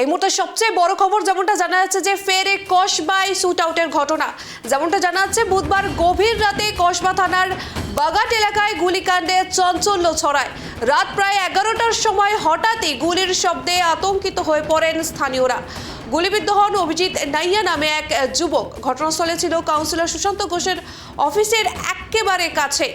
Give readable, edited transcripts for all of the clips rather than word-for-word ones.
এই মুহূর্তে সবচেয়ে বড় খবর যেমনটা জানা যাচ্ছে যে ফের এক কসবায় শুট আউটের ঘটনা। যেমনটা জানা যাচ্ছে বুধবার গভীর রাতে কসবা থানার বাগাট এলাকায় গুলিকাণ্ডে চাঞ্চল্য ছড়ায়। রাত প্রায় 11টার সময় হঠাৎই গুলির শব্দে আতঙ্কিত হয়ে পড়েন স্থানীয়রা। গুলিবিদ্ধ হন অভিজিৎ নাইয়া নামে এক যুবক। ঘটনাস্থলে ছিল কাউন্সিলর সুশান্ত ঘোষের অফিসের একেবারে কাছে।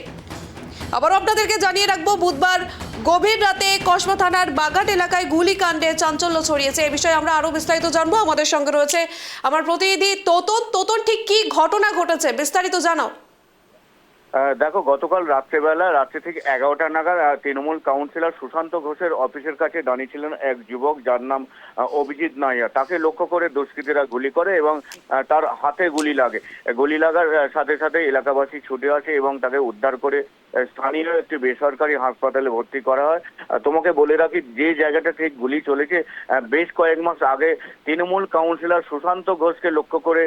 আবার আপনাদেরকে জানিয়ে রাখবো, বুধবার গভীর রাতে কসবা থানার বাগাট এলাকায় গুলিকাণ্ডে চাঞ্চল্য ছড়িয়েছে। এই বিষয়ে আমরা আরো বিস্তারিত জানবো। আমাদের সঙ্গে রয়েছে আমার প্রতিনিধি তোতন। তোতন, ঠিক কি ঘটনা ঘটেছে বিস্তারিত জানাও। দেখো, গতকাল রাত্রে থেকে 11টা নাগাদ তৃণমূল কাউন্সিলর সুশান্ত ঘোষের অফিসের কাছে দাঁড়িয়েছিলেন এক যুবক, যার নাম অভিজিৎ নাইয়া। তাকে লক্ষ্য করে দুষ্কৃতীরা গুলি করে এবং তার হাতে গুলি লাগে। গুলি লাগার সাথে সাথে এলাকাবাসী ছুটে আসে এবং তাকে উদ্ধার করে স্থানীয় একটি বেসরকারি হাসপাতালে ভর্তি করা হয়। তোমাকে বলে রাখি, যে জায়গাটা থেকে গুলি চলেছে, বেশ কয়েক মাস আগে তৃণমূল কাউন্সিলর সুশান্ত ঘোষকে লক্ষ্য করে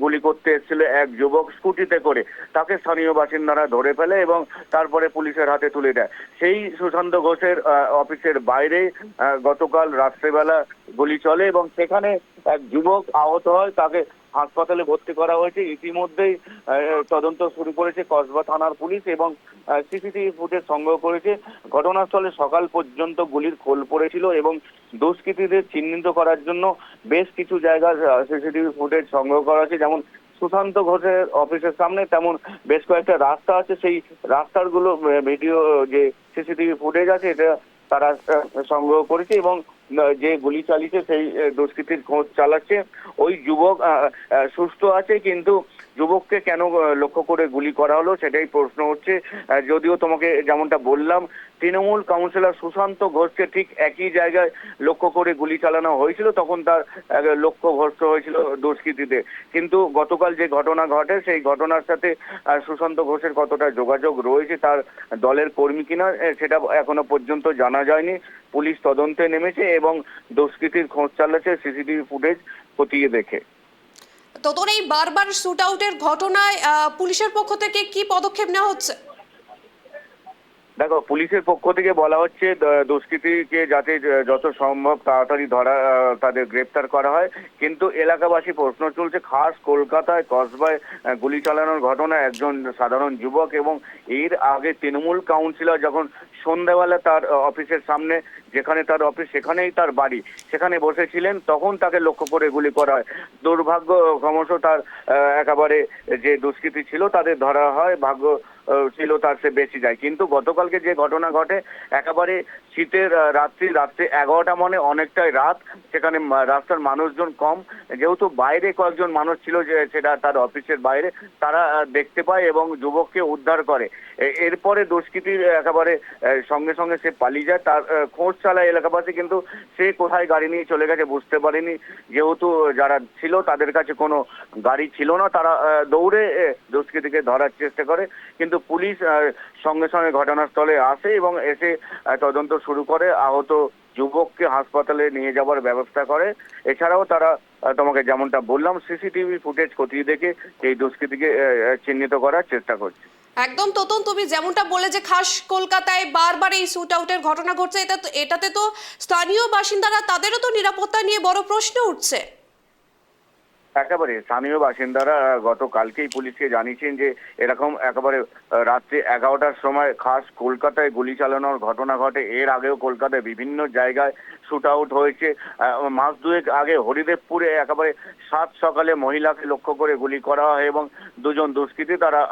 গুলি করতে এসেছিল এক যুবক স্কুটিতে করে। তাকে স্থানীয় বাসিন্দারা ধরে ফেলে এবং তারপরে পুলিশের হাতে তুলে দেয়। সেই সুশান্ত ঘোষের অফিসের বাইরে গতকাল রাত্রেবেলা গুলি চলে এবং সেখানে এক যুবক আহত হয়। তাকে হাসপাতালে ভর্তি করা হয়েছে। ইতিমধ্যেই তদন্ত শুরু করেছে কসবা থানার পুলিশ এবং সিসিটিভি ফুটেজ সংগ্রহ করেছে। ঘটনাস্থলে সকাল পর্যন্ত গুলির খোল পড়েছিল এবং দুষ্কৃতীদের চিহ্নিত করার জন্য বেশ কিছু জায়গায় সিসিটিভি ফুটেজ সংগ্রহ করা হয়েছে। যেমন সুশান্ত ঘোষের অফিসের সামনে, তেমন বেশ কয়েকটা রাস্তা আছে। সেই রাস্তাগুলো ভিডিও যে সিসিটিভি ফুটেজ আছে এটা তারা সংগ্রহ করেছে এবং যে গুলি চালিয়েছে সেই দুষ্কৃতীর খোঁজ চালাচ্ছে। ওই যুবক সুস্থ আছে, কিন্তু যুবককে কেন লক্ষ্য করে গুলি করা হলো সেটাই প্রশ্ন হচ্ছে। যদিও তোমাকে যেমনটা বললাম, তৃণমূল কাউন্সিলর সুশান্ত ঘোষকে ঠিক একই জায়গায় লক্ষ্য করে গুলি চালানো হয়েছিল, তখন তার লক্ষ্য ভ্রষ্ট হয়েছিল দুষ্কৃতীদের। কিন্তু গতকাল যে ঘটনা ঘটে, সেই ঘটনার সাথে সুশান্ত ঘোষের কতটা যোগাযোগ রয়েছে, তার দলের কর্মী কিনা, সেটা এখনো পর্যন্ত জানা যায়নি। পুলিশ তদন্তে নেমেছে এবং দুষ্কৃতীর খোঁজ চালাচ্ছে সিসিটিভি ফুটেজ খতিয়ে দেখে। তোতন, এই বারবার শুট আউটের ঘটনায় পুলিশের পক্ষ থেকে কি পদক্ষেপ নেওয়া হচ্ছে? দেখো, পুলিশের পক্ষ থেকে বলা হচ্ছে দুষ্কৃতীকে যাতে যত সম্ভব তাড়াতাড়ি তাদের গ্রেপ্তার করা হয়। কিন্তু এলাকাবাসী প্রশ্ন তুলছে, খাস কলকাতায় কসবায় গুলি চালানোর ঘটনা একজন সাধারণ যুবক এবং এর আগে তৃণমূল কাউন্সিলর যখন সন্ধ্যাবেলা তার অফিসের সামনে, যেখানে তার অফিস সেখানেই তার বাড়ি, সেখানে বসেছিলেন, তখন তাকে লক্ষ্য করে গুলি করা হয়। দুর্ভাগ্য ক্রমশ তার একেবারে যে দুষ্কৃতী ছিল তাদের ধরা হয়, ভাগ্য ছিল তার সে বেঁচে যায়। কিন্তু গতকালকে যে ঘটনা ঘটে, একেবারে শীতের রাত্রে 11টা মানে অনেকটাই রাত, সেখানে রাস্তার মানুষজন কম, যেহেতু বাইরে কয়েকজন মানুষ ছিল যে সেটা তার অফিসের বাইরে, তারা দেখতে পায় এবং যুবককে উদ্ধার করে। এরপরে দুষ্কৃতীর একেবারে সঙ্গে সঙ্গে সে পালিয়ে যায়। তার খোঁজ চালায় এলাকাবাসী, কিন্তু সে কোথায় গাড়ি নিয়ে চলে গেছে বুঝতে পারেনি। যেহেতু যারা ছিল তাদের কাছে কোনো গাড়ি ছিল না, তারা দৌড়ে দুষ্কৃতীকে ধরার চেষ্টা করে। কিন্তু পুলিশ সঙ্গে সঙ্গে ঘটনাস্থলে আসে এবং এসে তদন্ত শুরু করে, আহত যুবককে হাসপাতালে নিয়ে যাওয়ার ব্যবস্থা করে। এছাড়াও তারা, তোমাকে যেমনটা বললাম, সিসিটিভি ফুটেজ খতিয়ে দেখে এই দুষ্কৃতীকে চিহ্নিত করার চেষ্টা করছে। একদম তোতন, তুমি যেমনটা বলে যে খাস কলকাতায় বারবার এই শুট আউটের ঘটনা ঘটছে, এটাতে তো স্থানীয় বাসিন্দারা, তাদেরও তো নিরাপত্তা নিয়ে বড় প্রশ্ন উঠছে। একেবারে স্থানীয় বাসিন্দারা গতকালকেই পুলিশকে জানিয়েছেন যে এরকম একেবারে রাত্রে 11টার সময় খাস কলকাতায় গুলি চালানোর ঘটনা ঘটে। এর আগেও কলকাতায় বিভিন্ন জায়গায় শুট আউট হয়েছে। মাস দুয়েক আগে হরিদেবপুরে একেবারে সাত সকালে মহিলাকে লক্ষ্য করে গুলি করা হয় এবং দুজন দুষ্কৃতী তারা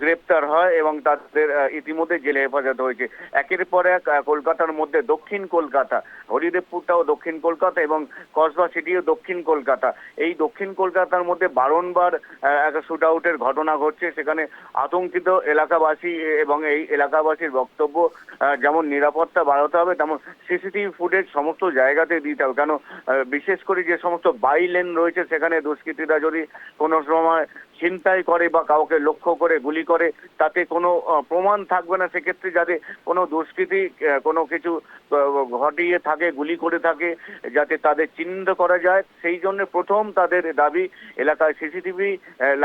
গ্রেপ্তার হয় এবং তাদের ইতিমধ্যে জেলে হেফাজত হয়েছে। একের পর এক কলকাতার মধ্যে দক্ষিণ কলকাতা, হরিদেবপুরটাও দক্ষিণ কলকাতা এবং কসবা সিটিও দক্ষিণ কলকাতা, এই দক্ষিণ কলকাতার মধ্যে বারংবার শুট আউটের ঘটনা ঘটছে। সেখানে আতঙ্কিত এলাকাবাসী এবং এই এলাকাবাসীর বক্তব্য, যেমন নিরাপত্তা বাড়াতে হবে, তেমন সিসিটিভি ফুটেজ সমস্ত জায়গাতে দিতে হবে। কেন, বিশেষ করে যে সমস্ত বাই লেন রয়েছে সেখানে দুষ্কৃতীরা যদি কোনো সময় ছিনতাই করে বা কাউকে লক্ষ্য করে গুলি করে, তাতে কোনো প্রমাণ থাকবে না। সেক্ষেত্রে যাতে কোনো দুষ্কৃতী কোনো কিছু ঘটিয়ে থাকে, গুলি করে থাকে, যাতে তাদের চিহ্নিত করা যায়। সেই জন্য প্রথম তাদের দাবি এলাকায় সিসিটিভি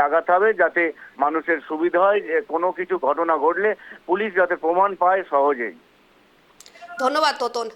লাগাতে হবে, যাতে মানুষের সুবিধা হয়, যে কোনো কিছু ঘটনা ঘটলে পুলিশ যাতে প্রমাণ পায় সহজেই। ধন্যবাদ তোতন।